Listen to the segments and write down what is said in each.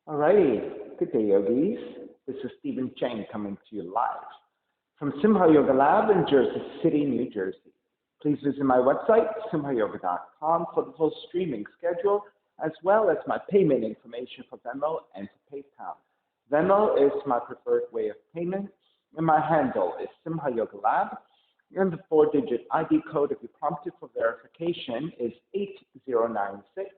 Alrighty, good day, yogis. This is Stephen Chang coming to you live from Simha Yoga Lab in Jersey City, New Jersey. Please visit my website, simhayoga.com, for the full streaming schedule, as well as my payment information for Venmo and for PayPal. Venmo is my preferred way of payment, and my handle is Simha Yoga Lab, and the 4-digit ID code, if you're prompted for verification, is 8096.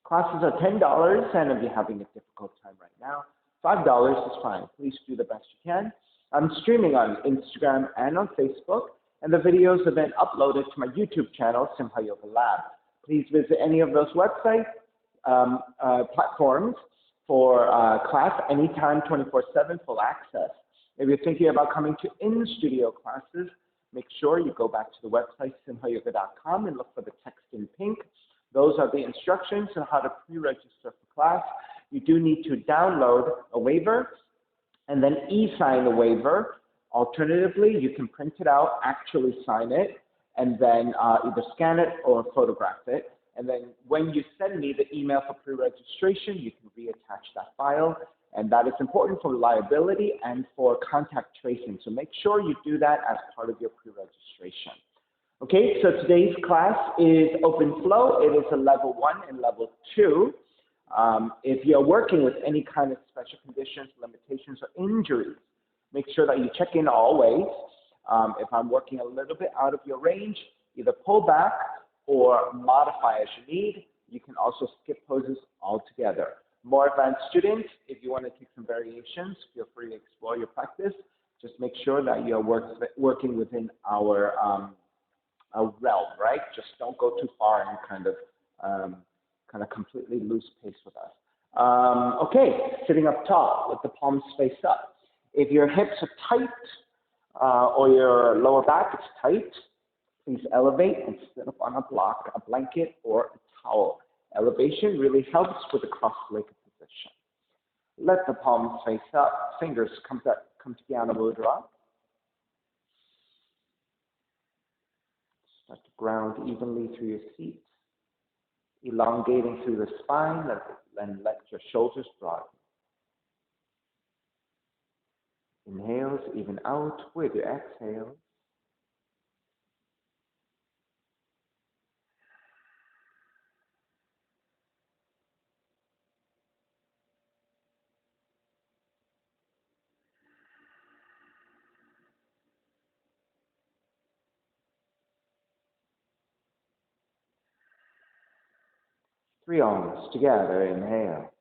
Classes are $10, and if you're having a difficult time right now, $5 is fine. Please do the best you can. I'm streaming on Instagram and on Facebook, and the videos are then uploaded to my YouTube channel, Simha Yoga Lab. Please visit any of those website platforms for class anytime, 24/7, full access. If you're thinking about coming to in-studio classes, make sure you go back to the website, simhayoga.com, and look for the text in pink. Those are the instructions on how to pre-register for class. You do need to download a waiver and then e-sign the waiver. Alternatively, you can print it out, actually sign it, and then either scan it or photograph it. And then when you send me the email for pre-registration, you can reattach that file. And that is important for reliability and for contact tracing. So make sure you do that as part of your pre-registration. Okay, so today's class is Open Flow. It is a level 1 and level 2. If you're working with any kind of special conditions, limitations, or injuries, make sure that you check in always. If I'm working a little bit out of your range, either pull back or modify as you need. You can also skip poses altogether. More advanced students, if you want to take some variations, feel free to explore your practice. Just make sure that you're working within our realm, right? Just don't go too far and kind of completely lose pace with us. Okay, sitting up tall with the palms face up. If your hips are tight or your lower back is tight, please elevate and sit up on a block, a blanket, or a towel. Elevation really helps with the cross-legged position. Let the palms face up, fingers come to Jnana Mudra. Start to ground evenly through your seat, elongating through the spine, and let your shoulders broaden. Inhales, even out with your exhales. Three arms together, inhale.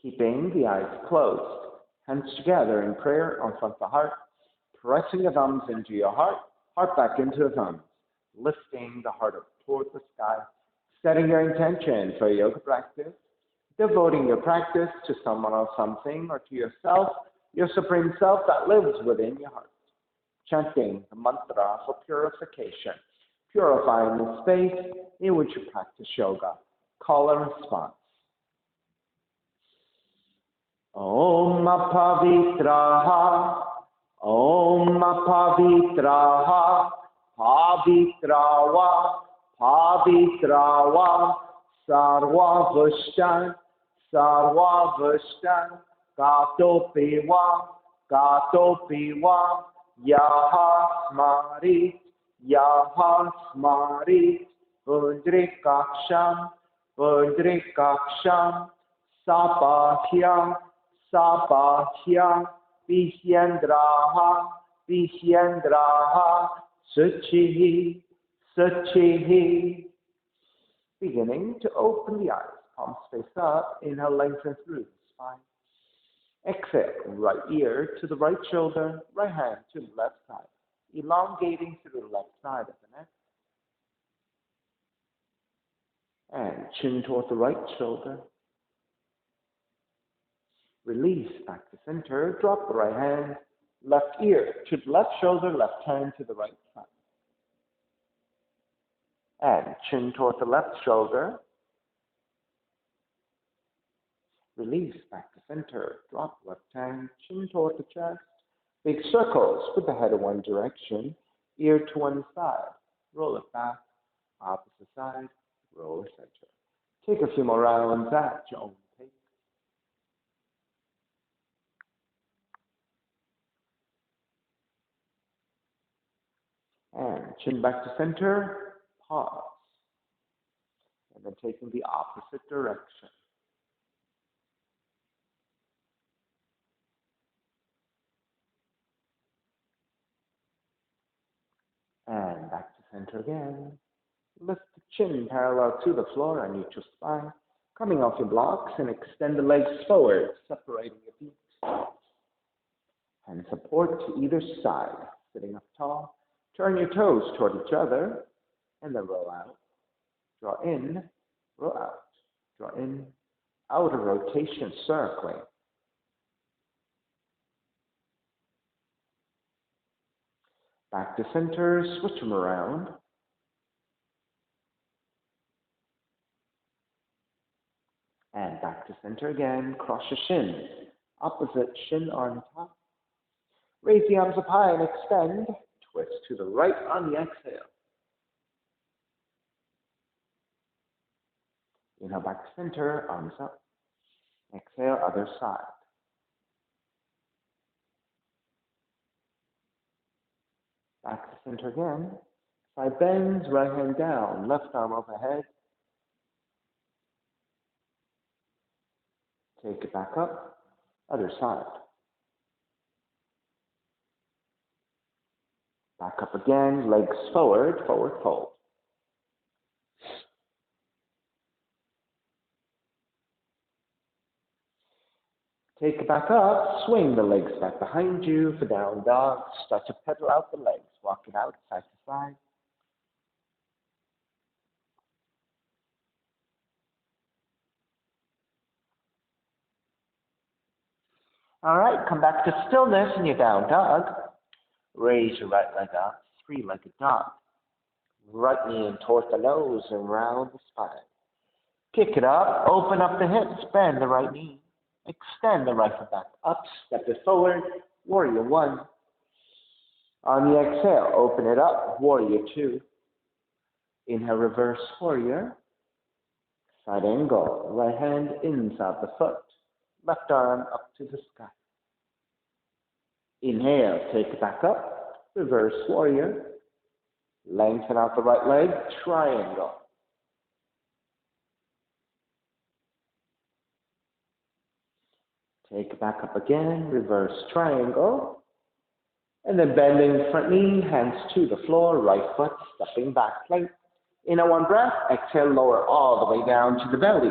Keeping the eyes closed, hands together in prayer in front of the heart, pressing the thumbs into your heart, heart back into the thumbs, lifting the heart up towards the sky, setting your intention for yoga practice, devoting your practice to someone or something or to yourself, your supreme self that lives within your heart. Chanting the mantra for purification, purifying the space in which you practice yoga. Call and response. Om Pavitraha, Om Pavitraha, Pavitrawa, Pavitrawa, Sarva Vushtan, Sarva Vushtan, Gato Piwa, Yaha Smari, Pundrikaksham, Sapahya, Vishyendraha, Suchihi. Beginning to open the eyes, palms face up, inhale, lengthen through the spine. Exhale, right ear to the right shoulder, right hand to the left side, elongating through the left side of the neck. And chin toward the right shoulder. Release back to center. Drop the right hand, left ear to the left shoulder, left hand to the right side. And chin toward the left shoulder. Release back to center. Drop left hand, chin toward the chest. Big circles with the head in one direction, ear to one side. Roll it back, opposite side, roll center. Take a few more rounds at your own pace. And chin back to center, pause. And then taking the opposite direction. And back to center again. Lift the chin parallel to the floor on neutral spine. Coming off your blocks and extend the legs forward, separating your feet. And support to either side. Sitting up tall. Turn your toes toward each other. And then roll out. Draw in, roll out. Draw in, out of rotation, circling. Back to center, switch them around. And back to center again, cross your shins. Opposite shin on top. Raise the arms up high and extend. Twist to the right on the exhale. Inhale back to center, arms up. Exhale, other side. Back to center again. Side bends, right hand down, left arm overhead. Take it back up, other side. Back up again, legs forward, forward fold. Take it back up, swing the legs back behind you for down dog. Start to pedal out the legs, walk it out side to side. All right, come back to stillness in your down dog. Raise your right leg up, three-legged dog. Right knee in towards the nose and round the spine. Kick it up, open up the hips, bend the right knee. Extend the right foot back up, step it forward, warrior one. On the exhale, open it up, warrior two. Inhale, reverse warrior. Side angle, right hand inside the foot, left arm up to the sky. Inhale, take it back up, reverse warrior. Lengthen out the right leg, triangle. Take it back up again, reverse triangle. And then bending front knee, hands to the floor, right foot, stepping back, plank. Inhale, one breath, exhale, lower all the way down to the belly.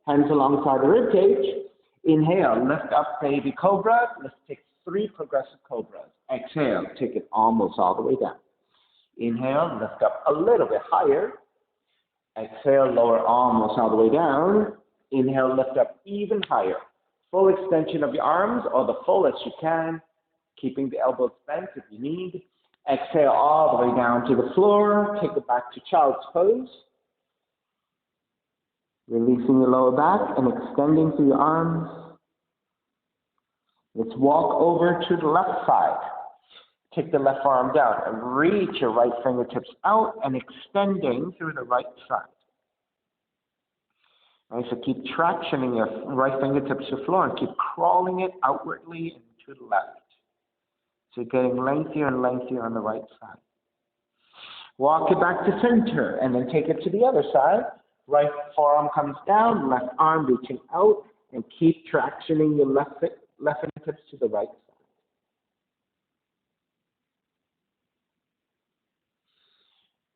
Hands alongside the rib cage. Inhale, lift up, baby cobra. Let's take 3 progressive cobras. Exhale, take it almost all the way down. Inhale, lift up a little bit higher. Exhale, lower almost all the way down. Inhale, lift up even higher. Full extension of your arms, or the fullest you can, keeping the elbows bent if you need. Exhale all the way down to the floor. Take it back to child's pose. Releasing your lower back and extending through your arms. Let's walk over to the left side. Take the left arm down and reach your right fingertips out and extending through the right side. All right, so keep tractioning your right fingertips to the floor and keep crawling it outwardly and to the left. So you're getting lengthier and lengthier on the right side. Walk it back to center and then take it to the other side. Right forearm comes down, left arm reaching out, and keep tractioning your left fingertips to the right side.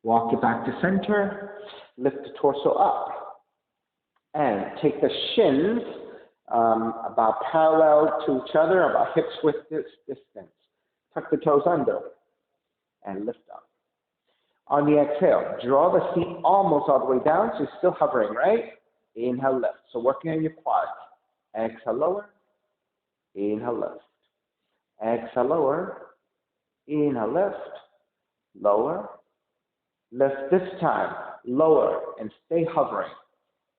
Walk it back to center, lift the torso up, and take the shins about parallel to each other, about hips width distance. Tuck the toes under and lift up. On the exhale, draw the seat almost all the way down, so you're still hovering, right? Inhale, lift. So working on your quads. Exhale, lower. Inhale, lift. Exhale, lower. Inhale, lift. Lower. Lift this time. Lower and stay hovering.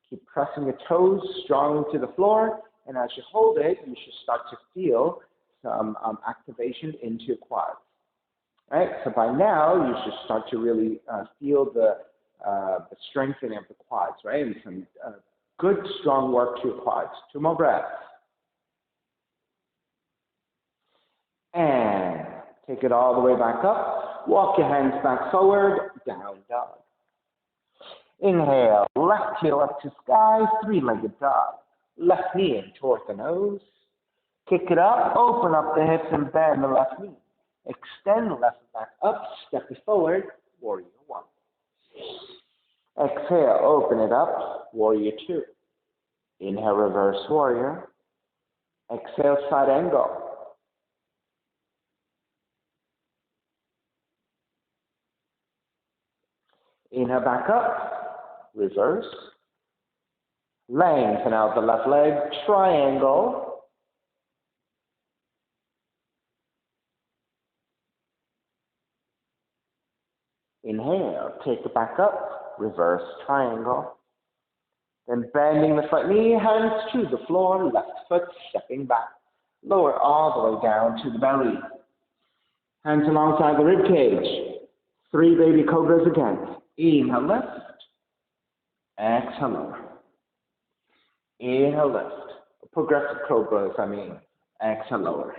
Keep pressing your toes strongly to the floor. And as you hold it, you should start to feel some activation into your quads. All right, so by now, you should start to really feel the strengthening of the quads, right? And some good, strong work to your quads. 2 more breaths. And take it all the way back up. Walk your hands back forward, down dog. Inhale, left heel up to sky, 3-legged dog. Left knee in towards the nose. Kick it up, open up the hips and bend the left knee. Extend the left back up, step it forward, warrior 1. Exhale, open it up, warrior 2. Inhale, reverse warrior. Exhale, side angle. Inhale, back up, reverse. Lengthen out the left leg, triangle. Inhale, take it back up, reverse triangle. Then bending the front knee, hands to the floor, left foot stepping back. Lower all the way down to the belly. Hands alongside the rib cage. 3 baby cobras again. Inhale, lift. Exhale, lower. Inhale, lift. Progressive cobras, Exhale, lower.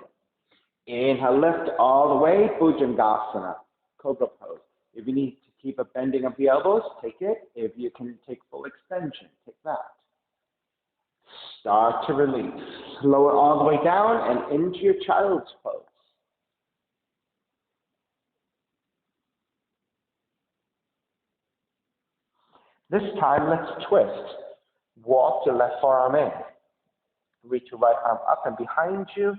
Inhale, lift all the way, Bhujangasana, cobra pose. If you need to keep a bending of the elbows, take it. If you can take full extension, take that. Start to release. Lower all the way down and into your child's pose. This time, let's twist. Walk your left forearm in. Reach your right arm up and behind you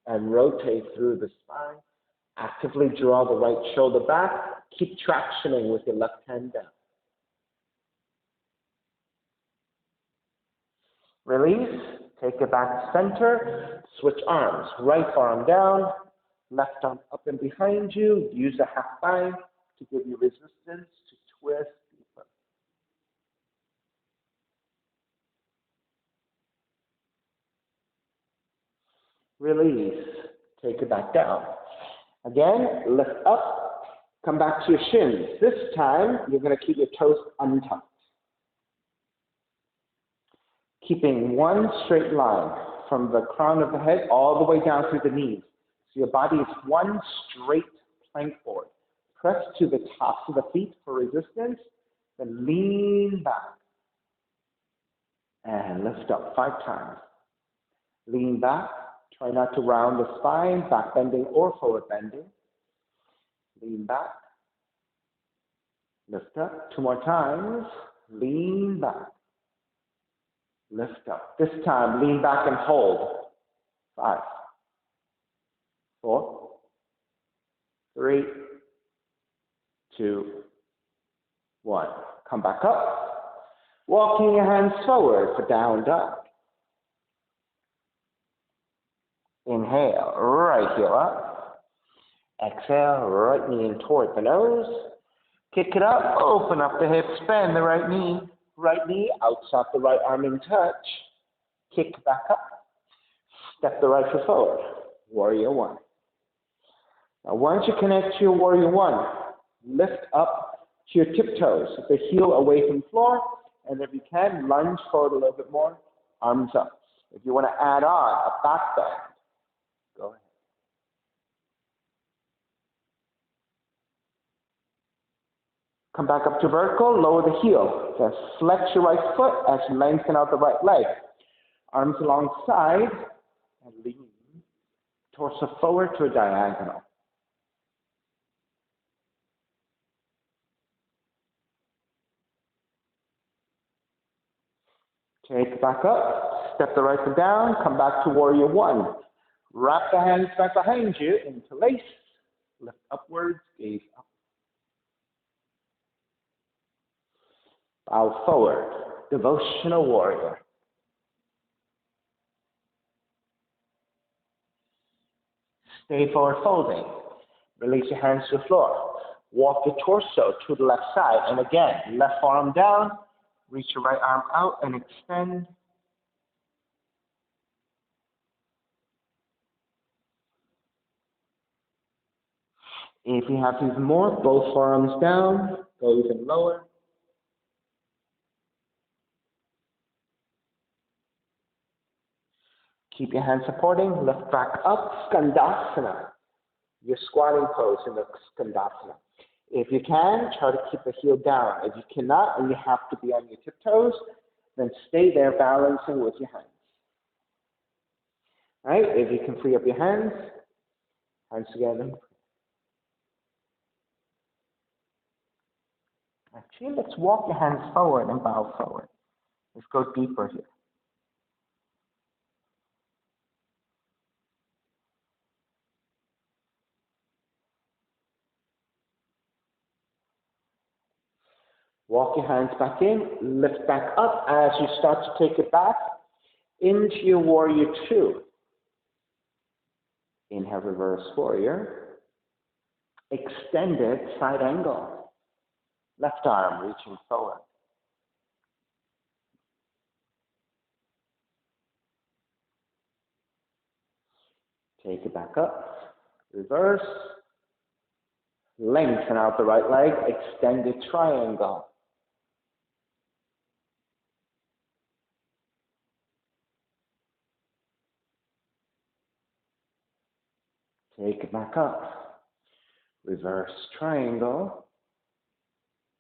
and rotate through the spine. Actively draw the right shoulder back. Keep tractioning with your left hand down. Release. Take it back to center. Switch arms. Right arm down. Left arm up and behind you. Use a half bind to give you resistance to twist deeper. Release. Take it back down. Again, lift up. Come back to your shins. This time, you're going to keep your toes untucked. Keeping one straight line from the crown of the head all the way down through the knees. So your body is one straight plank forward. Press to the tops of the feet for resistance, then lean back. And lift up 5 times. Lean back. Try not to round the spine, back bending or forward bending. Lean back. Lift up. 2 more times. Lean back. Lift up. This time, lean back and hold. 5, 4, 3, 2, 1. Come back up. Walking your hands forward for down dog. Inhale, right heel up. Exhale, right knee in toward the nose. Kick it up, open up the hips, bend the right knee. Right knee outside the right arm in touch. Kick back up. Step the right foot forward. Warrior 1. Now once you connect to your warrior 1, lift up to your tiptoes, the heel away from the floor, and if you can, lunge forward a little bit more, arms up. If you want to add on a back bend, go ahead. Come back up to vertical, lower the heel. Then flex your right foot as you lengthen out the right leg. Arms alongside and lean. Torso forward to a diagonal. Take it back up, step the right foot down, come back to warrior 1. Wrap the hands back behind you, interlace, lift upwards, gaze up. Bow forward, devotional warrior. Stay forward folding. Release your hands to the floor. Walk your torso to the left side. And again, left forearm down. Reach your right arm out and extend. If you have to use more, both forearms down. Go even lower. Keep your hands supporting. Lift back up. Skandasana. Your squatting pose in the Skandasana. If you can, try to keep the heel down. If you cannot and you have to be on your tiptoes, then stay there balancing with your hands. All right? If you can free up your hands together. Actually, let's walk your hands forward and bow forward. Let's go deeper here. Walk your hands back in, lift back up as you start to take it back into your warrior two. Inhale, reverse warrior. Extended side angle. Left arm reaching forward. Take it back up. Reverse. Lengthen out the right leg. Extended triangle. Take it back up. Reverse triangle.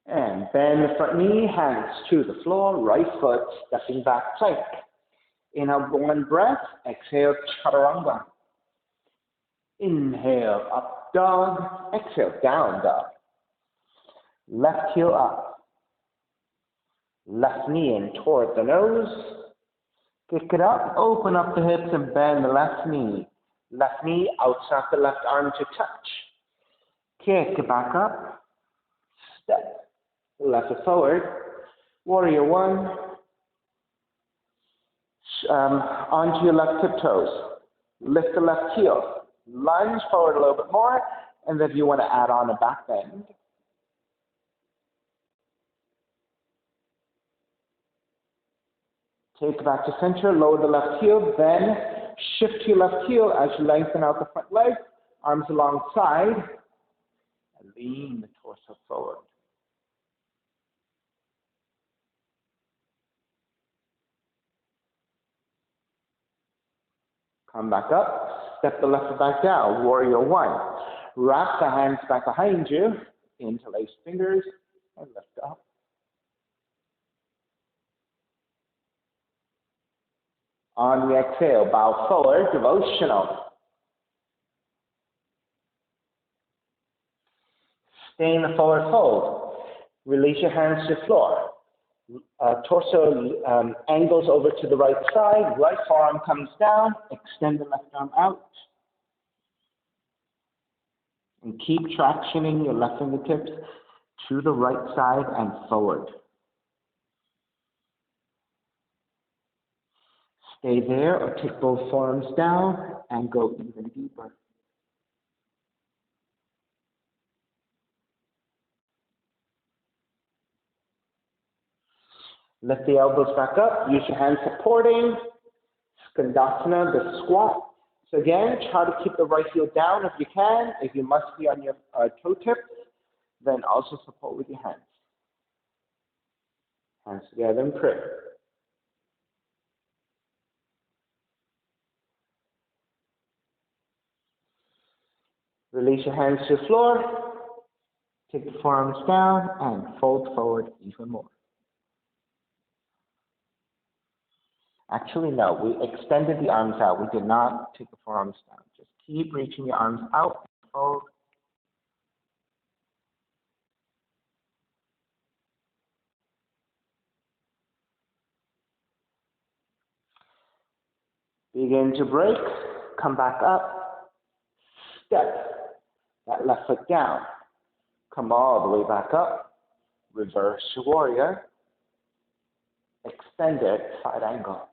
And bend the front knee, hands to the floor, right foot stepping back plank. Inhale, one breath. Exhale, chaturanga. Inhale, up dog. Exhale, down dog. Left heel up. Left knee in toward the nose. Kick it up, open up the hips and bend the left knee. Left knee outside the left arm to touch. Kick it back up. Step the left foot forward. Warrior one. Onto your left tiptoes. Lift the left heel. Lunge forward a little bit more. And then if you want to add on a back bend. Take it back to center, lower the left heel, then shift your left heel as you lengthen out the front leg, arms alongside, and lean the torso forward. Come back up, step the left foot back down, warrior one. Wrap the hands back behind you, interlace fingers, and lift up. On the exhale, bow forward, devotional. Stay in the forward fold. Release your hands to the floor. Torso angles over to the right side. Right forearm comes down. Extend the left arm out. And keep tractioning your left fingertips to the right side and forward. Stay there or take both forearms down and go even deeper. Lift the elbows back up. Use your hands supporting. Skandasana, the squat. So again, try to keep the right heel down if you can. If you must be on your toe tips, then also support with your hands. Hands together in prayer. Release your hands to the floor. Take the forearms down and fold forward even more. Actually, no, we extended the arms out. We did not take the forearms down. Just keep reaching your arms out and fold. Begin to break. Come back up. Step that left foot down. Come all the way back up. Reverse warrior. Extended side angle.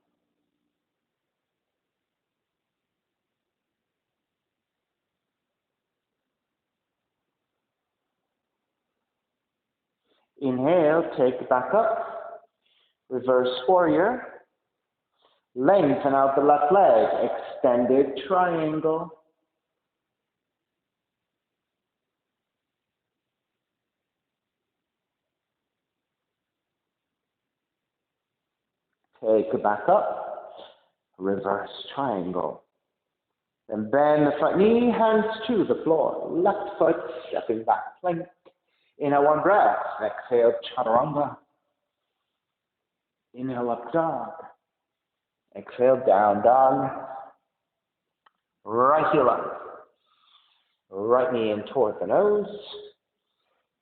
Inhale, take it back up. Reverse warrior. Lengthen out the left leg. Extended triangle. Take it back up. Reverse triangle. Then bend the front knee, hands to the floor. Left foot stepping back, plank. Inhale, one breath. Exhale, chaturanga. Inhale, up dog. Exhale, down dog. Right heel up. Right knee in toward the nose.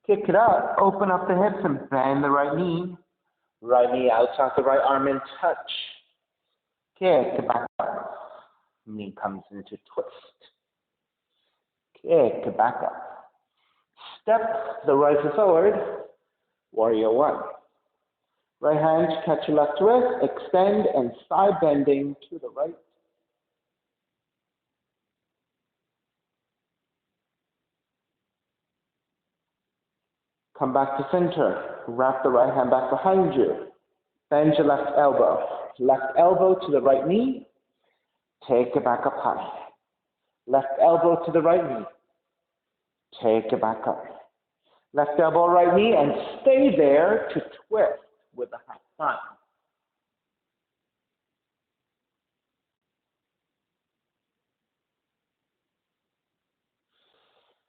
Kick it up. Open up the hips and bend the right knee. Right knee outside the right arm and touch. Kick it back up. Knee comes into twist. Kick it back up. Step the right foot forward. Warrior one. Right hand, catch your left wrist, extend and side bending to the right. Come back to center. Wrap the right hand back behind you. Bend your left elbow. Left elbow to the right knee. Take it back up high. Left elbow to the right knee. Take it back up. Left elbow, right knee, and stay there to twist with the half sign.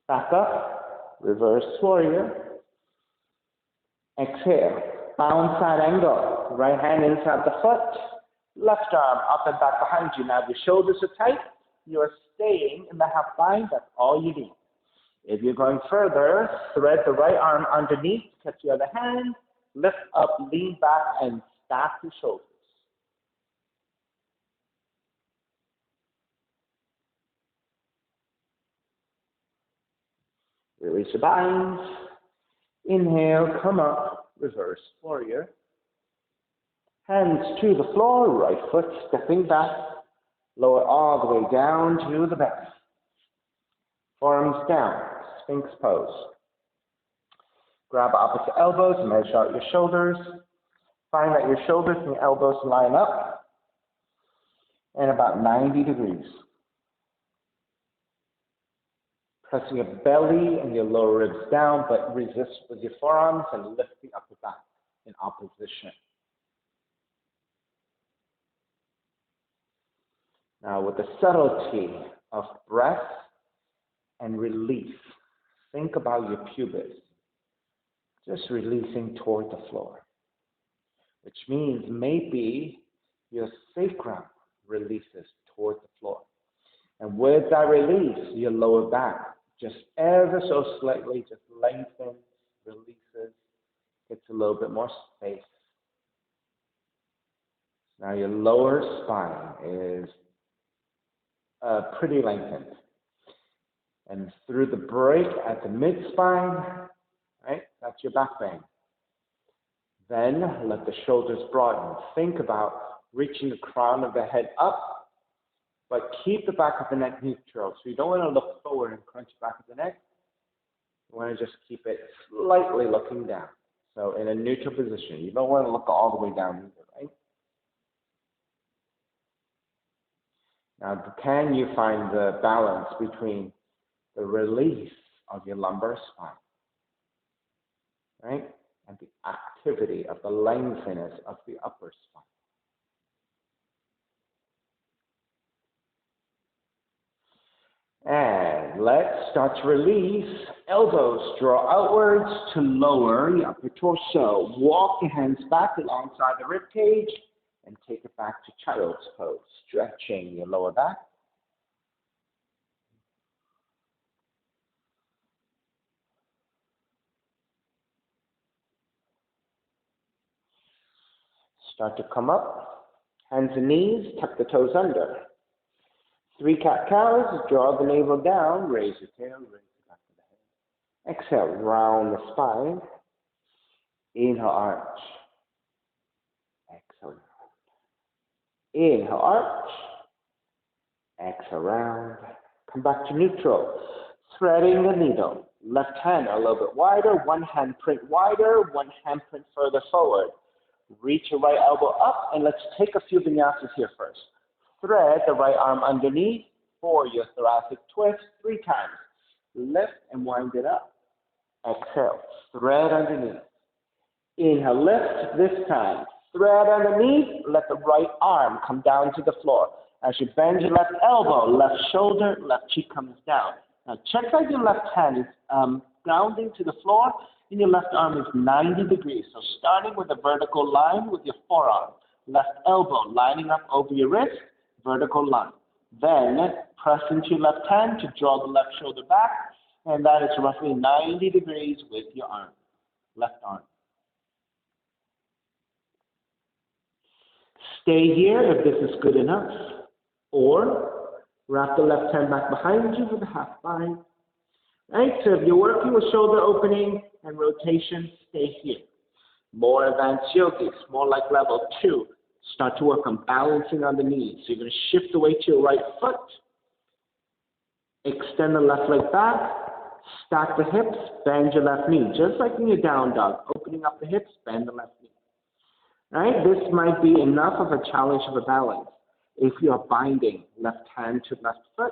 Back up, reverse warrior. Exhale, bound side angle. Right hand inside the foot. Left arm up and back behind you. Now, if your shoulders are tight, you are staying in the half bind. That's all you need. If you're going further, thread the right arm underneath, catch the other hand, lift up, lean back, and stack your shoulders. Release your binds. Inhale, come up, reverse warrior. Hands to the floor, right foot stepping back. Lower all the way down to the back. Forearms down, Sphinx pose. Grab opposite elbows, measure out your shoulders. Find that your shoulders and your elbows line up and about 90 degrees. Pressing your belly and your lower ribs down, but resist with your forearms and lift the upper back in opposition. Now with the subtlety of breath and release, think about your pubis, just releasing toward the floor, which means maybe your sacrum releases toward the floor. And with that release, your lower back, just ever so slightly, just lengthens, releases, gets a little bit more space. Now your lower spine is pretty lengthened. And through the break at the mid-spine, right, that's your back bend. Then let the shoulders broaden. Think about reaching the crown of the head up, but keep the back of the neck neutral. So you don't want to look forward and crunch the back of the neck. You want to just keep it slightly looking down. So in a neutral position. You don't want to look all the way down either, right? Now, can you find the balance between the release of your lumbar spine, right, and the activity of the lengthiness of the upper spine? And let's start to release. Elbows draw outwards to lower the upper torso. Walk your hands back alongside the rib cage and take it back to child's pose, stretching your lower back. Start to come up. Hands and knees, tuck the toes under. 3 cat-cows, draw the navel down, raise your tail, raise the back of the head. Exhale, round the spine. Inhale, arch. Exhale, round. Inhale, arch. Exhale, round. Come back to neutral. Threading the needle. Left hand a little bit wider, one hand print wider, one hand print further forward. Reach your right elbow up, and let's take a few vinyasas here first. Thread the right arm underneath for your thoracic twist 3 times. Lift and wind it up. Exhale, thread underneath. Inhale, lift this time. Thread underneath, let the right arm come down to the floor. As you bend your left elbow, left shoulder, left cheek comes down. Now check that your left hand is grounding to the floor and your left arm is 90 degrees. So starting with a vertical line with your forearm. Left elbow lining up over your wrist, vertical line. Then press into your left hand to draw the left shoulder back, and that is roughly 90 degrees with your arm, left arm. Stay here if this is good enough, or wrap the left hand back behind you with a half bind. Right, so if you're working with shoulder opening and rotation, stay here. More advanced yogis, more like level 2, start to work on balancing on the knees. So you're going to shift the weight to your right foot, extend the left leg back, stack the hips, bend your left knee, just like in your down dog, opening up the hips, bend the left knee. Right, this might be enough of a challenge of a balance. If you're binding left hand to left foot,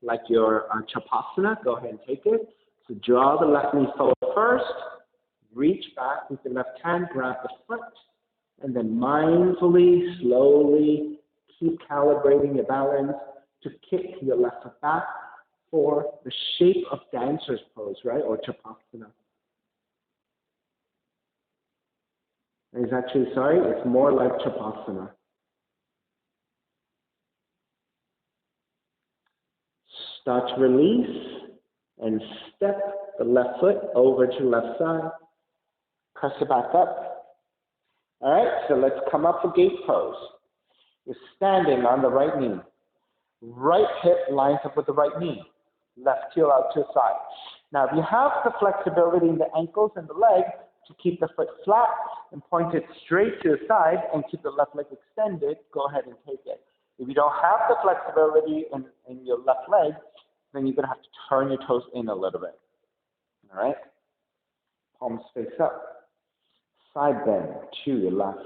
like your Chapasana, go ahead and take it. So draw the left knee forward first, reach back with the left hand, grab the foot, and then mindfully, slowly keep calibrating your balance to kick your left foot back for the shape of dancer's pose, right, or Chapasana. It's actually, sorry, it's more like Chapasana. Start to release and step the left foot over to the left side. Press it back up. All right, so let's come up for gate pose. You're standing on the right knee. Right hip lines up with the right knee. Left heel out to the side. Now, if you have the flexibility in the ankles and the leg to keep the foot flat and point it straight to the side and keep the left leg extended, go ahead and take it. If you don't have the flexibility in your left leg, then you're going to have to turn your toes in a little bit. All right? Palms face up. Side bend to your left.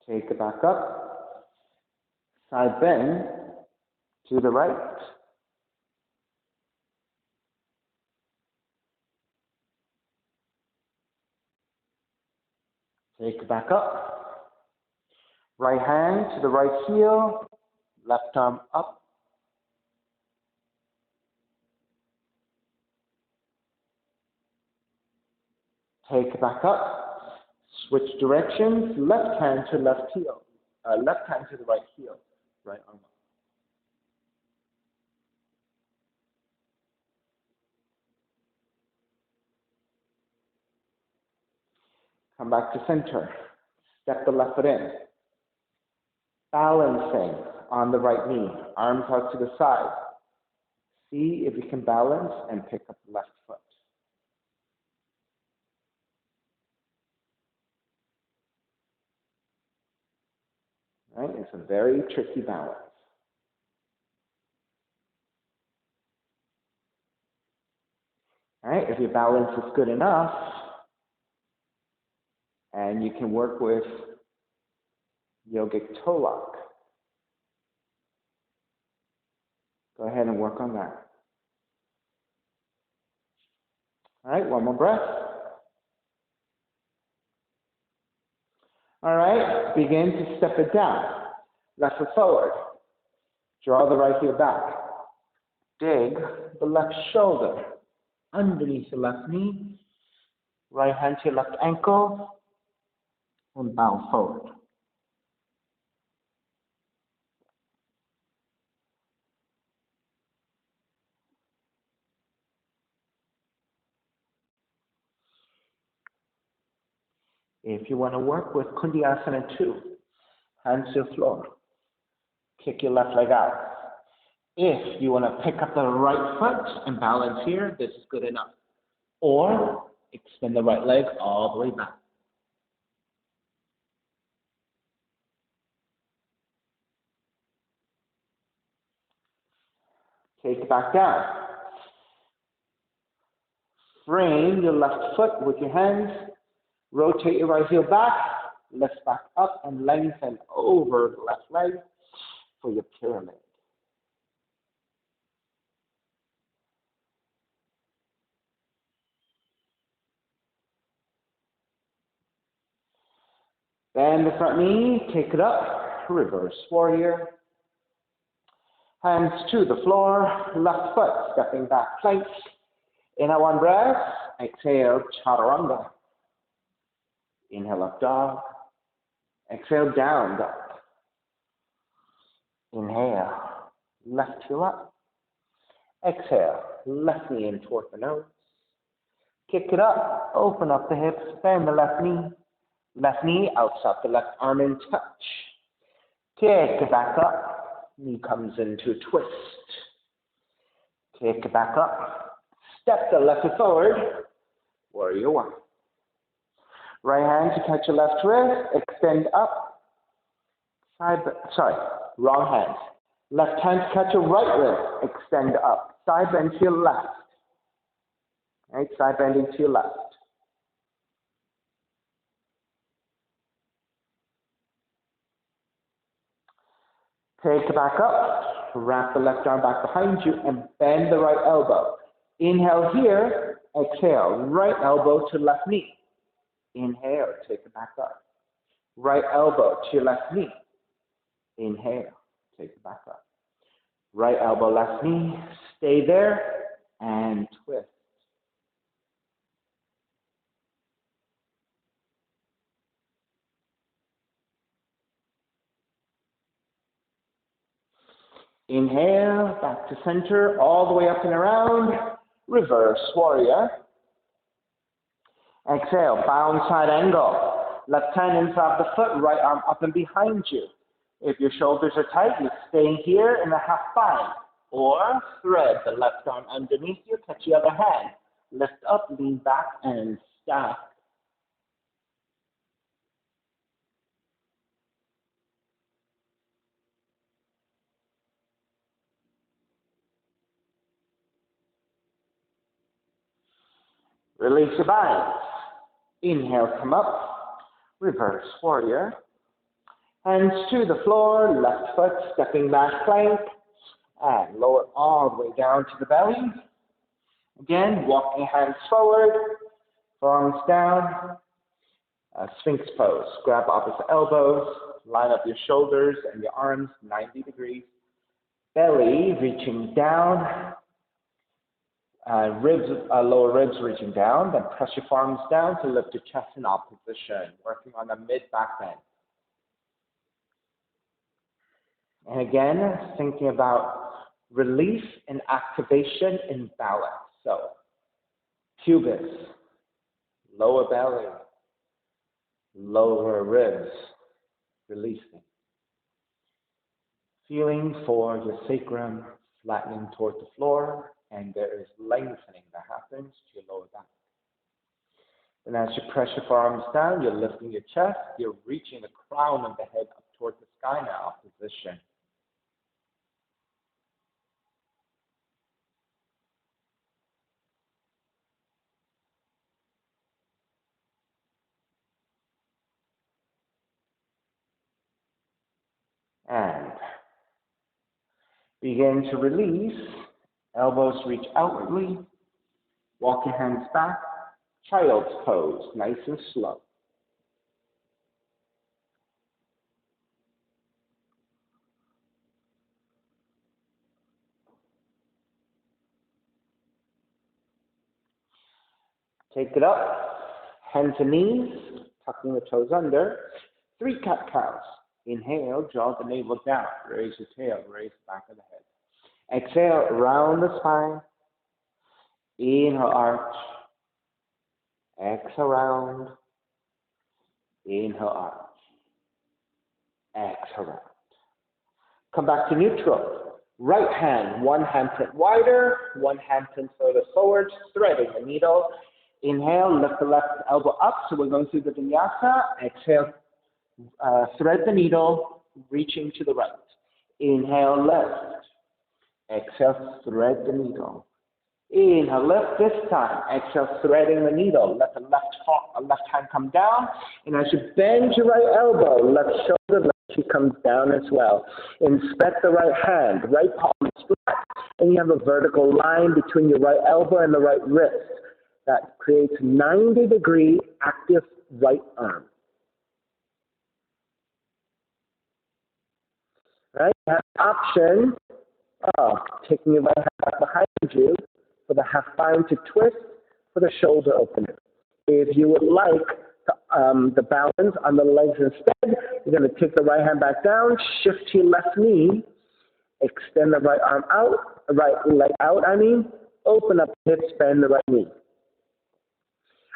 Take it back up. Side bend to the right. Take it back up. Right hand to the right heel. Left arm up. Take it back up. Switch directions. Left hand to left heel. Left hand to the right heel. Right arm up. Come back to center. Step the left foot in. Balancing on the right knee. Arms out to the side. See if you can balance and pick up the left foot. Right? It's a very tricky balance. All right? If your balance is good enough, and you can work with yogic toe lock, go ahead and work on that. All right, one more breath. All right, begin to step it down. Left foot forward. Draw the right heel back. Dig the left shoulder underneath the left knee. Right hand to your left ankle. And bow forward. If you want to work with Kundiyasana 2, hands to the floor. Kick your left leg out. If you want to pick up the right foot and balance here, this is good enough. Or extend the right leg all the way back. Take it back down. Frame your left foot with your hands. Rotate your right heel back. Lift back up and lengthen over the left leg for your pyramid. Bend the front knee, take it up, reverse warrior. Hands to the floor, left foot stepping back, plank. Inhale one breath, exhale chaturanga. Inhale up dog, exhale down dog. Inhale, left heel up. Exhale, left knee in toward the nose. Kick it up, open up the hips, bend the left knee. Left knee outside the left arm in touch. Kick it back up. Knee comes into a twist. Kick it back up. Step the left foot forward. Warrior one. Right hand to catch your left wrist. Extend up. Wrong hand. Left hand to catch your right wrist. Extend up. Side bend to your left. Right, side bending to your left. Take it back up, wrap the left arm back behind you, and bend the right elbow. Inhale here, exhale, right elbow to left knee. Inhale, take it back up. Right elbow to your left knee. Inhale, take it back up. Right elbow, left knee, stay there, and twist. Inhale, back to center, all the way up and around. Reverse warrior. Exhale, bound side angle. Left hand inside the foot, right arm up and behind you. If your shoulders are tight, you stay here in a half bind. Or thread the left arm underneath you, touch the other hand. Lift up, lean back, and stack. Release your bind. Inhale, come up. Reverse warrior. Hands to the floor, left foot stepping back plank. And lower all the way down to the belly. Again, walking hands forward, arms down. Sphinx pose. Grab opposite elbows. Line up your shoulders and your arms 90 degrees. Belly reaching down. Lower ribs reaching down, then press your palms down to lift your chest in opposition, working on the mid-back bend. And again, thinking about release and activation in balance. So, pubis, lower belly, lower ribs, releasing. Feeling for your sacrum flattening toward the floor, and there is lengthening that happens to your lower back. And as you press your forearms down, you're lifting your chest, you're reaching the crown of the head up toward the sky now, position. And begin to release, elbows reach outwardly, walk your hands back, child's pose, nice and slow. Take it up, hands and knees, tucking the toes under, 3 cat-cows. Inhale, draw the navel down, raise your tail, raise the back of the head. Exhale, round the spine. Inhale, arch. Exhale, round. Inhale, arch. Exhale, round. Come back to neutral. Right hand, one hand print wider, one hand print further forward, threading the needle. Inhale, lift the left elbow up, so we're going through the vinyasa. Exhale, thread the needle, reaching to the right. Inhale, lift. Exhale, thread the needle. Inhale, lift this time. Exhale, threading the needle. Let the left hand come down. And as you bend your right elbow, left shoulder, left cheek comes down as well. Inspect the right hand. Right palm is flat. And you have a vertical line between your right elbow and the right wrist. That creates 90-degree active right arm. Right? You have the option of taking your right hand back behind you for the half bind to twist for the shoulder opener. If you would like the balance on the legs instead, you're going to take the right hand back down, shift to your left knee, extend the right arm out, right leg out, open up the hips, bend the right knee.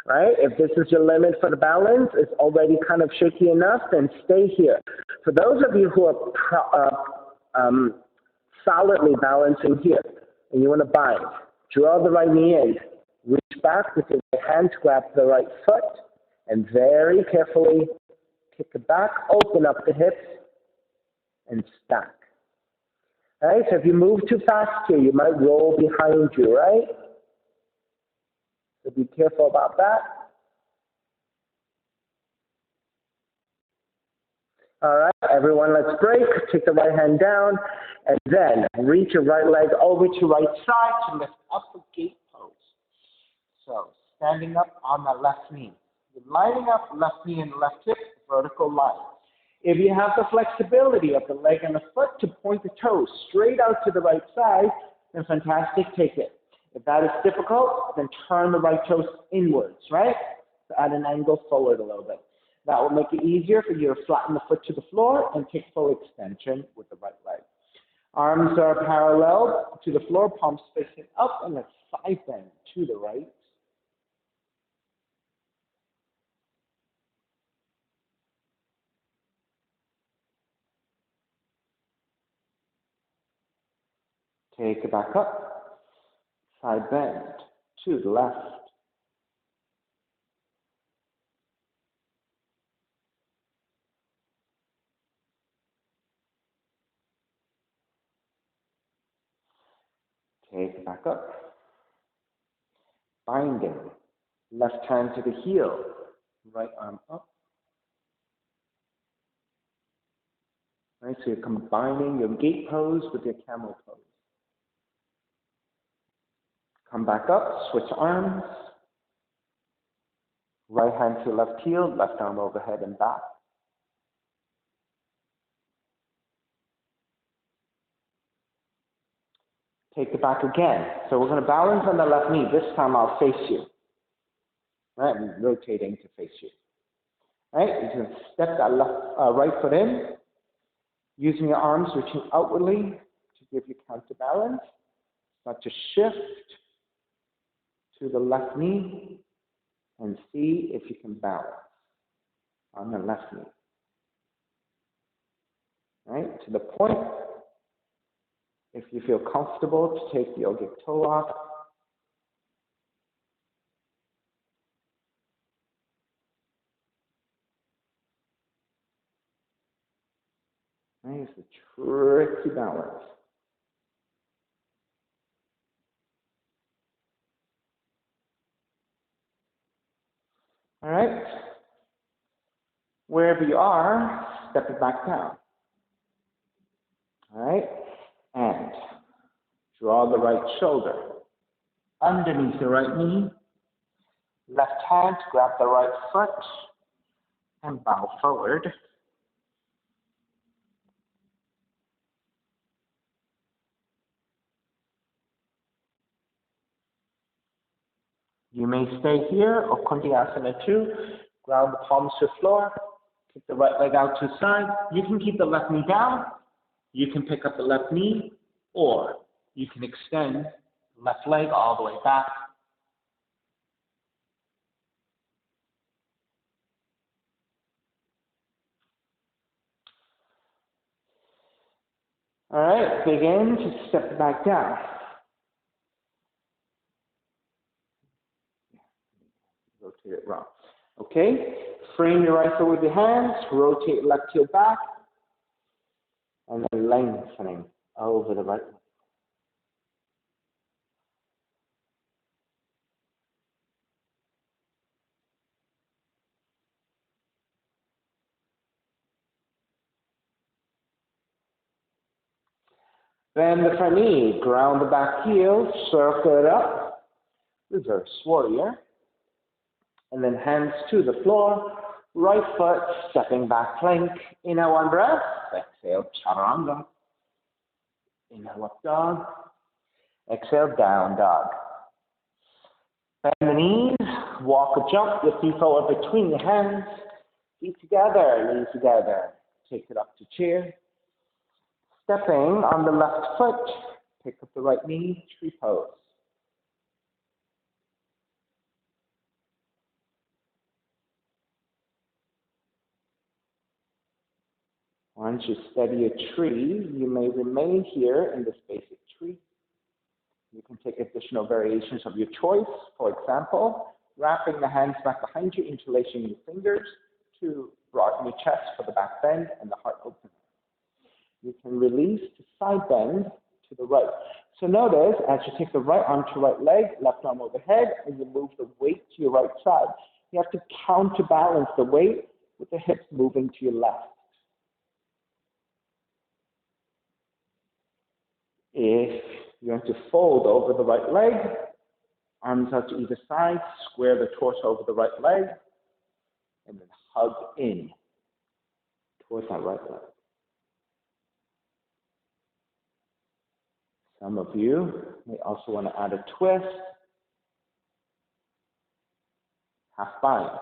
Right? If this is your limit for the balance, it's already kind of shaky enough, then stay here. For those of you who are solidly balancing here, and you want to bind, draw the right knee in, reach back with your right hand to grab the right foot, and very carefully kick it back, open up the hips, and stack. All right? So if you move too fast here, you might roll behind you, right? So be careful about that. All right, everyone, let's break. Take the right hand down, and then reach your right leg over to right side to lift up the gate pose. So standing up on the left knee. You're lining up left knee and left hip, vertical line. If you have the flexibility of the leg and the foot to point the toes straight out to the right side, then fantastic, take it. If that is difficult, then turn the right toes inwards, right? So at an angle forward a little bit. That will make it easier for you to flatten the foot to the floor and take full extension with the right leg. Arms are parallel to the floor, palms facing up, and a side bend to the right. Take it back up, side bend to the left. Take it back up. Binding. Left hand to the heel. Right arm up. Right, so you're combining your gate pose with your camel pose. Come back up, switch arms. Right hand to left heel, left arm overhead and back. Take it back again. So we're going to balance on the left knee. This time I'll face you. Right, I'm rotating to face you. Right, you're going to step that right foot in, using your arms reaching outwardly to give you counterbalance. Start to shift to the left knee and see if you can balance on the left knee. Right, to the point, if you feel comfortable, to take the yogic toe off. Right, it's a tricky balance. All right, wherever you are, step it back down. All right, and draw the right shoulder underneath the right knee. Left hand, grab the right foot, and bow forward. You may stay here, or Kundiasana 2. Ground the palms to the floor. Kick the right leg out to the side. You can keep the left knee down. You can pick up the left knee, or you can extend the left leg all the way back. All right, begin to step back down. Rotate it wrong. Okay, frame your right foot with your hands, rotate left heel back, and then lengthening over the right leg. Bend the front knee, ground the back heel, circle it up, reverse warrior. And then hands to the floor, right foot stepping back plank. Inhale, one breath. Exhale, chaturanga. Inhale, up dog. Exhale, down dog. Bend the knees, walk or jump your feet forward between your hands. Feet together, knees together. Take it up to chair. Stepping on the left foot, pick up the right knee, tree pose. Once you steady a tree, you may remain here in this basic tree. You can take additional variations of your choice. For example, wrapping the hands back behind you, interlacing your fingers to broaden your chest for the back bend and the heart opener. You can release to side bend to the right. So notice, as you take the right arm to right leg, left arm overhead, and you move the weight to your right side. You have to counterbalance the weight with the hips moving to your left. If you're going to fold over the right leg, arms out to either side, square the torso over the right leg, and then hug in towards that right leg. Some of you may also want to add a twist, half bind.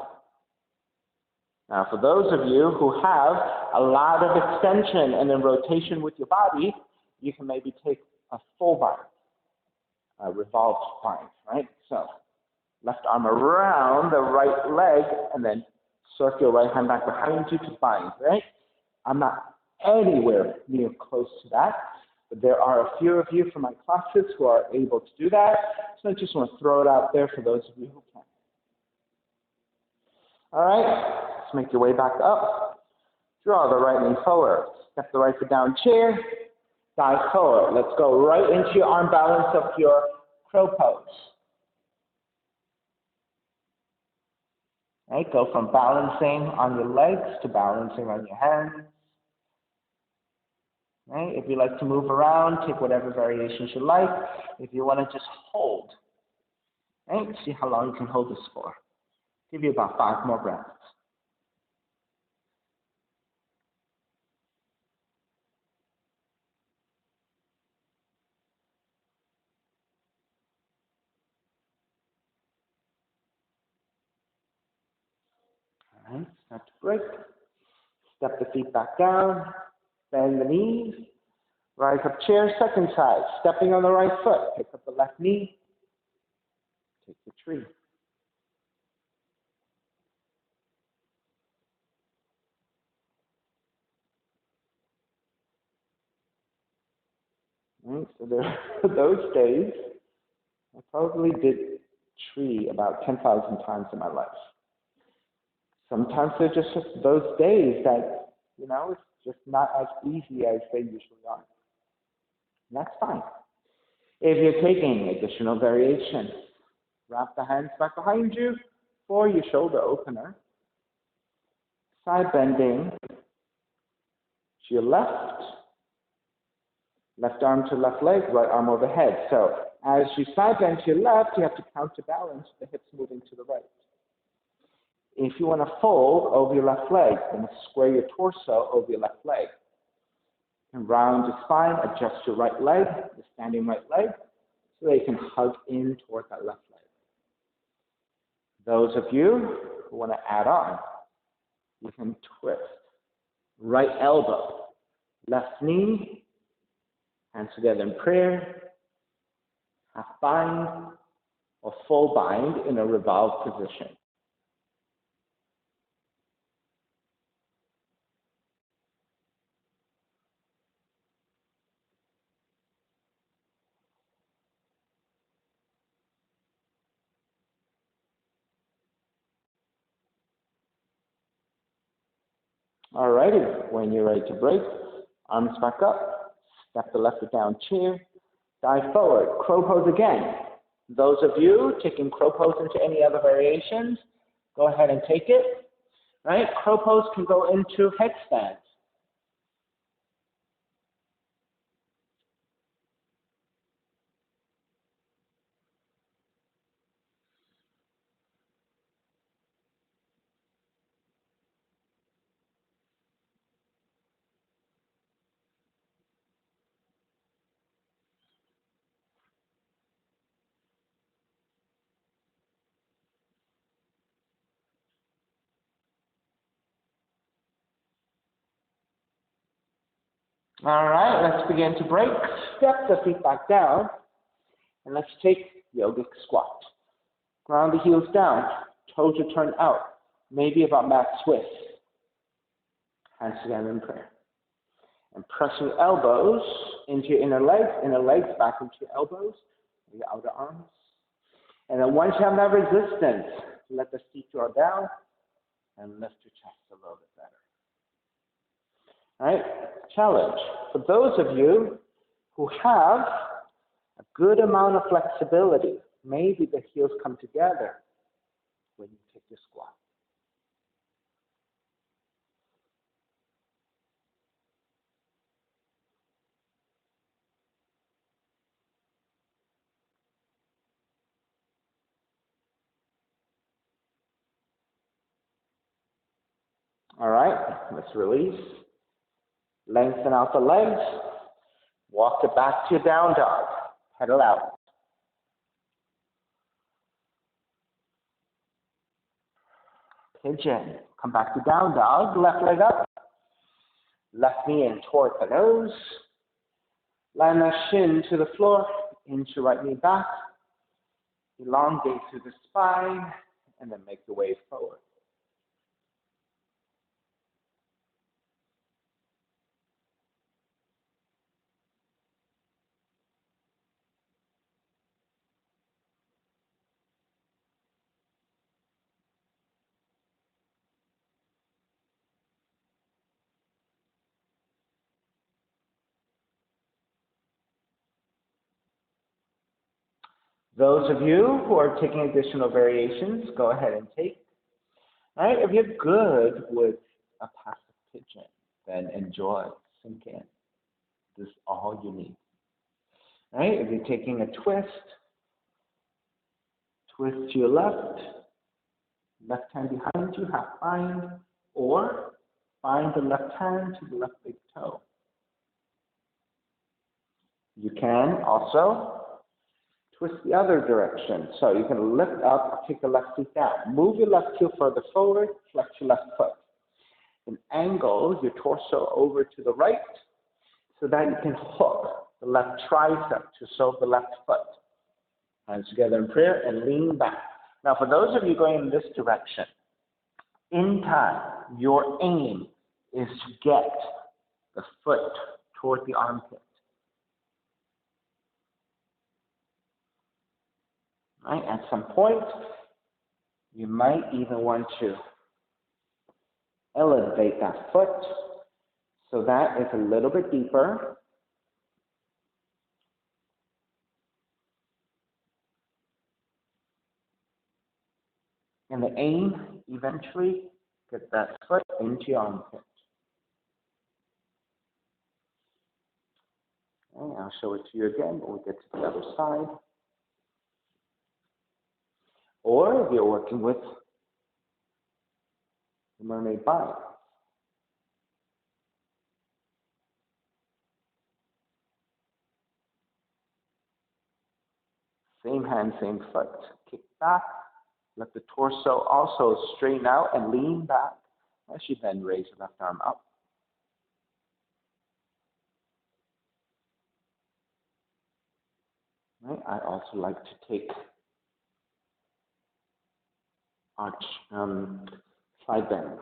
Now, for those of you who have a lot of extension and then rotation with your body, you can maybe take a full bind, a revolved bind, right? So, left arm around the right leg, and then circle your right hand back behind you to bind, right? I'm not anywhere near close to that, but there are a few of you from my classes who are able to do that, so I just want to throw it out there for those of you who can. All right, let's make your way back up. Draw the right knee forward. Step the right foot down, chair. Dive forward. Let's go right into your arm balance of your crow pose. Right, go from balancing on your legs to balancing on your hands. Right, if you like to move around, take whatever variations you like. If you want to just hold, right, see how long you can hold this for. Give you about 5 more breaths. All right, start to break. Step the feet back down, bend the knees, rise up chair, second side. Stepping on the right foot, pick up the left knee, take the tree. Right, so there those days, I probably did tree about 10,000 times in my life. Sometimes they're just those days that, you know, it's just not as easy as they usually are. And that's fine. If you're taking additional variations, wrap the hands back behind you for your shoulder opener. Side bending to your left. Left arm to left leg, right arm overhead. So as you side bend to your left, you have to counterbalance the hips moving to the right. If you want to fold over your left leg, then square your torso over your left leg. And round your spine, adjust your right leg, the standing right leg, so that you can hug in toward that left leg. Those of you who want to add on, you can twist. Right elbow, left knee, hands together in prayer, half bind, or full bind in a revolved position. All righty, when you're ready to break, arms back up, step the left foot down, chair, dive forward, crow pose again. Those of you taking crow pose into any other variations, go ahead and take it. Right? Crow pose can go into headstand. All right, let's begin to break. Step the feet back down, and let's take yogic squat. Ground the heels down, toes are turned out, maybe about mat twist. Hands together in prayer. And press your elbows into your inner legs back into your elbows, your outer arms. And then once you have that resistance, let the feet draw down and lift your chest a little bit better. All right, challenge. For those of you who have a good amount of flexibility, maybe the heels come together when you take your squat. All right, let's release. Lengthen out the legs. Walk it back to your down dog. Pedal out. Pigeon. Come back to down dog. Left leg up. Left knee in toward the nose. Land that shin to the floor. Inch your right knee back. Elongate through the spine. And then make the way forward. Those of you who are taking additional variations, go ahead and take. All right, if you're good with a passive pigeon, then enjoy, sink in. This is all you need. All right, if you're taking a twist to your left hand behind you, half bind, or bind the left hand to the left big toe. You can also twist the other direction. So you can lift up, take the left feet down. Move your left heel further forward, flex your left foot. And angle your torso over to the right so that you can hook the left tricep to serve the left foot. Hands together in prayer and lean back. Now for those of you going in this direction, in time, your aim is to get the foot toward the armpit. Right? At some point, you might even want to elevate that foot so that it's a little bit deeper. And the aim, eventually, get that foot into your armpit. Okay, I'll show it to you again when we get to the other side. Or if you're working with the mermaid bind. Same hand, same foot. Kick back. Let the torso also straighten out and lean back as you then raise the left arm up. Right. I also like to take arch side bends.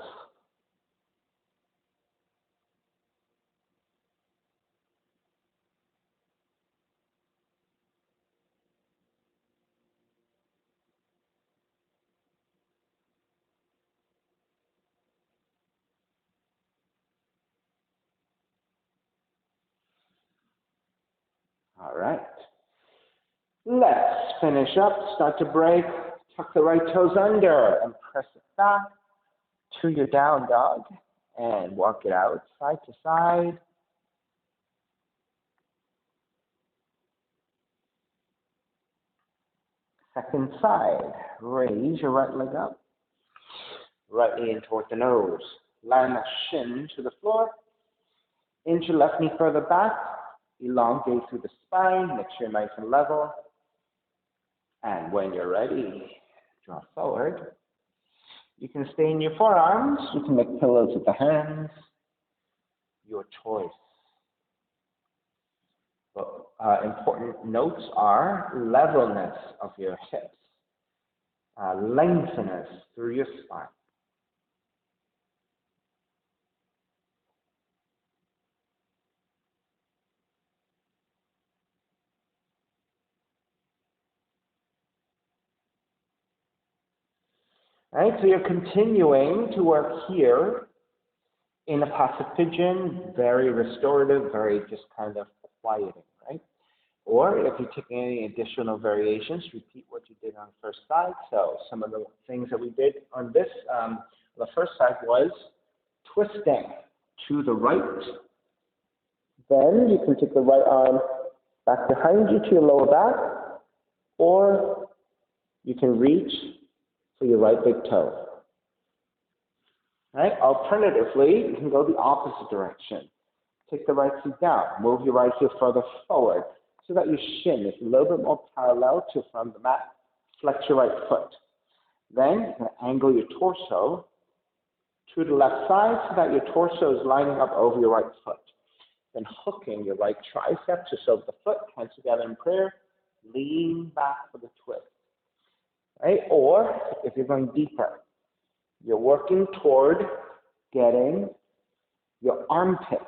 All right. Let's finish up. Start to break. Tuck the right toes under and press it back to your down dog and walk it out side to side. Second side. Raise your right leg up. Right knee in toward the nose. Land the shin to the floor. Inch your left knee further back. Elongate through the spine. Make sure you're nice and level. And when you're ready, draw forward. You can stay in your forearms. You can make pillows with the hands. Your choice. But important notes are levelness of your hips, lengthiness through your spine. Right, so you're continuing to work here in a passive pigeon, very restorative, very just kind of quieting, right? Or if you're taking any additional variations, repeat what you did on the first side. So some of the things that we did on this, the first side was twisting to the right. Then you can take the right arm back behind you to your lower back, or you can reach for your right big toe. Right? Alternatively, you can go the opposite direction. Take the right foot down. Move your right heel further forward so that your shin is a little bit more parallel to from the mat. Flex your right foot. Then you can angle your torso to the left side so that your torso is lining up over your right foot. Then hooking your right tricep just over the foot, hands together in prayer, lean back for the twist. Right? Or if you're going deeper, you're working toward getting your armpits,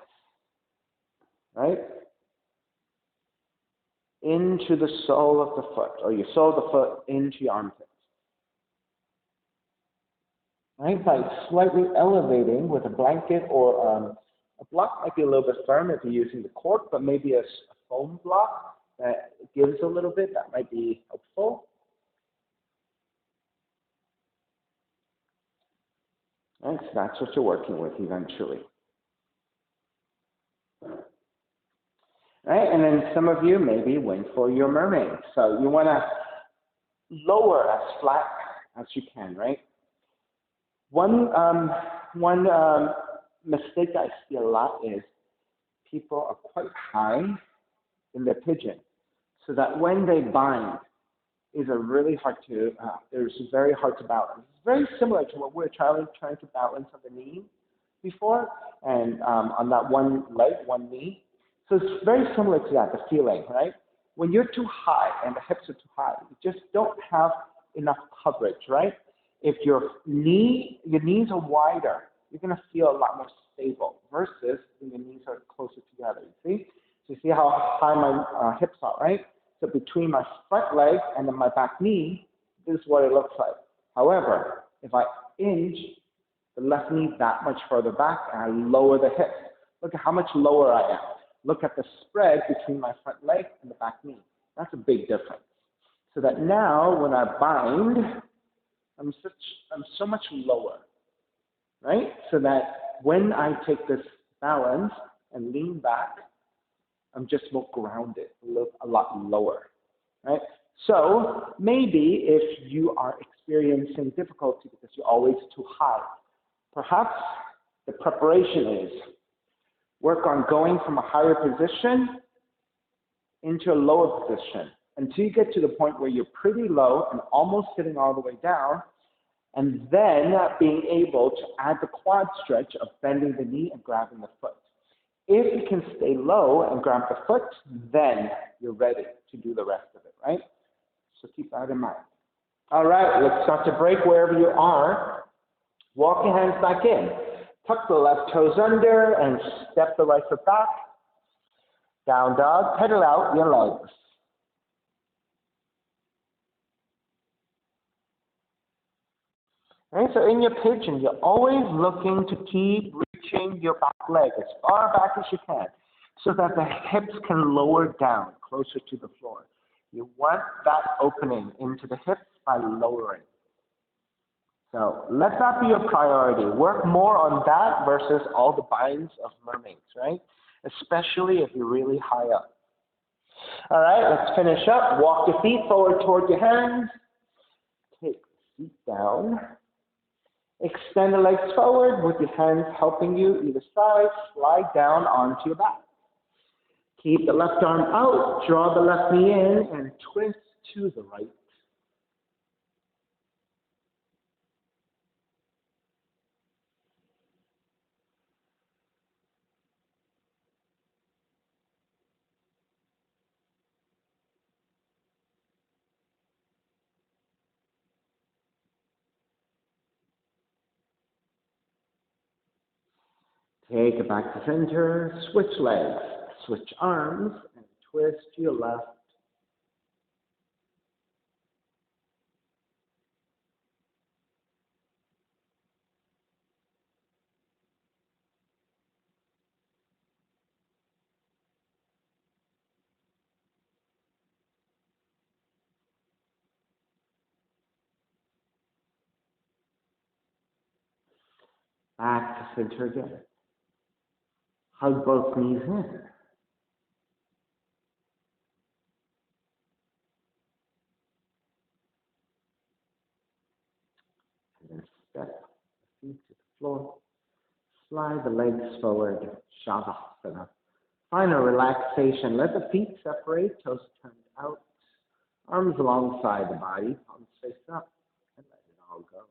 right, into the sole of the foot, or your sole of the foot into your armpits. Right? By slightly elevating with a blanket or a block might be a little bit firm if you're using the cork, but maybe a foam block that gives a little bit, that might be helpful. And so that's what you're working with eventually. Right? And then some of you maybe went for your mermaid. So you want to lower as flat as you can, right? One mistake I see a lot is people are quite high in their pigeon, so that when they bind, it's very hard to balance. It's very similar to what we're trying to balance on the knee before, and on that one leg, one knee. So it's very similar to that, the feeling, right? When you're too high and the hips are too high, you just don't have enough coverage, right? If your knees are wider, you're going to feel a lot more stable versus when your knees are closer together, you see? So you see how high my hips are, right? So between my front leg and then my back knee, this is what it looks like. However, if I inch the left knee that much further back and I lower the hips, look at how much lower I am. Look at the spread between my front leg and the back knee. That's a big difference. So that now when I bind, I'm so much lower, right? So that when I take this balance and lean back, I'm just more grounded, a lot lower, right? So maybe if you are experiencing difficulty because you're always too high, perhaps the preparation is work on going from a higher position into a lower position until you get to the point where you're pretty low and almost sitting all the way down, and then being able to add the quad stretch of bending the knee and grabbing the foot. If you can stay low and grab the foot, then you're ready to do the rest of it, right? So keep that in mind. All right, let's start to break wherever you are. Walk your hands back in. Tuck the left toes under and step the right foot back. Down dog, pedal out your legs. Right, so in your pigeon, you're always looking to keep reaching your back leg as far back as you can so that the hips can lower down closer to the floor. You want that opening into the hips by lowering. So let that be your priority. Work more on that versus all the binds of mermaids, right? Especially if you're really high up. All right, let's finish up. Walk your feet forward toward your hands. Take the feet down. Extend the legs forward with your hands helping you either side. Slide down onto your back. Keep the left arm out. Draw the left knee in and twist to the right. Take it back to center, switch legs, switch arms, and twist to your left. Back to center again. Hug both knees in. And then step the feet to the floor. Slide the legs forward, Shavasana. Find a relaxation. Let the feet separate, toes turned out, arms alongside the body, palms face up, and let it all go.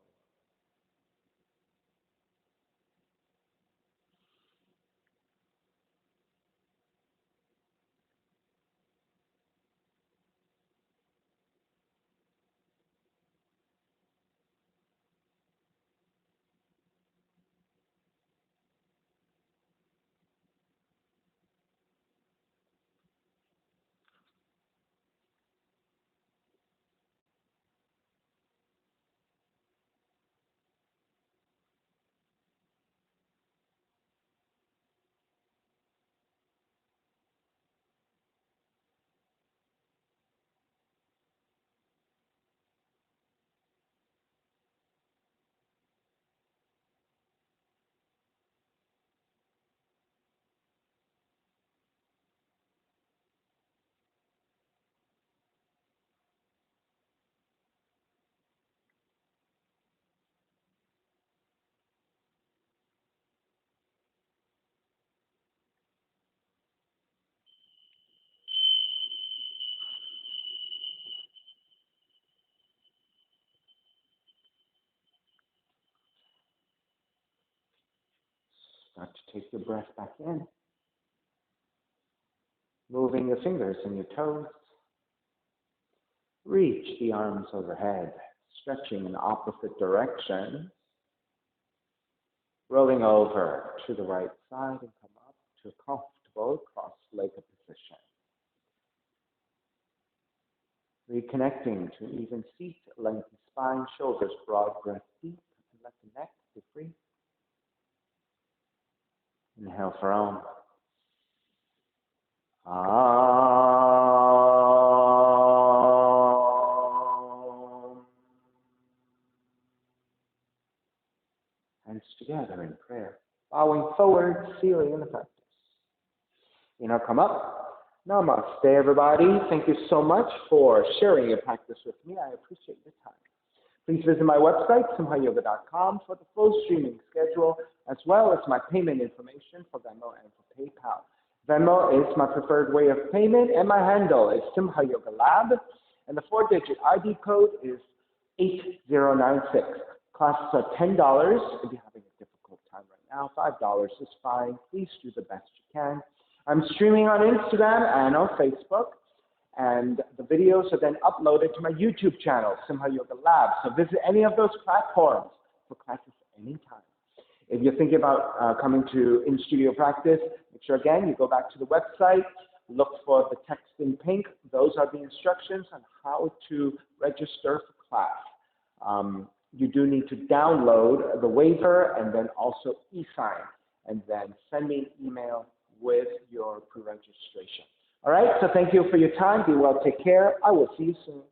Start to take your breath back in. Moving your fingers and your toes. Reach the arms overhead, stretching in opposite directions. Rolling over to the right side and come up to a comfortable cross-legged position. Reconnecting to an even seat, lengthen spine, shoulders broad, breath deep, and let the neck be free. Inhale for Om. Om. Hands together in prayer. Bowing forward, sealing in the practice. Come up. Namaste, everybody. Thank you so much for sharing your practice with me. I appreciate your time. Please visit my website, simhayoga.com, for the full streaming schedule, as well as my payment information for Venmo and for PayPal. Venmo is my preferred way of payment, and my handle is Simha Yoga Lab, and the 4-digit ID code is 8096. Costs are $10 if you're having a difficult time right now. $5 is fine. Please do the best you can. I'm streaming on Instagram and on Facebook, and the videos are then uploaded to my YouTube channel, Simha Yoga Lab. So visit any of those platforms for classes anytime. If you're thinking about coming to in-studio practice, make sure, again, you go back to the website, look for the text in pink. Those are the instructions on how to register for class. You do need to download the waiver and then also e-sign, and then send me an email with your pre-registration. All right, so thank you for your time. Be well, take care. I will see you soon.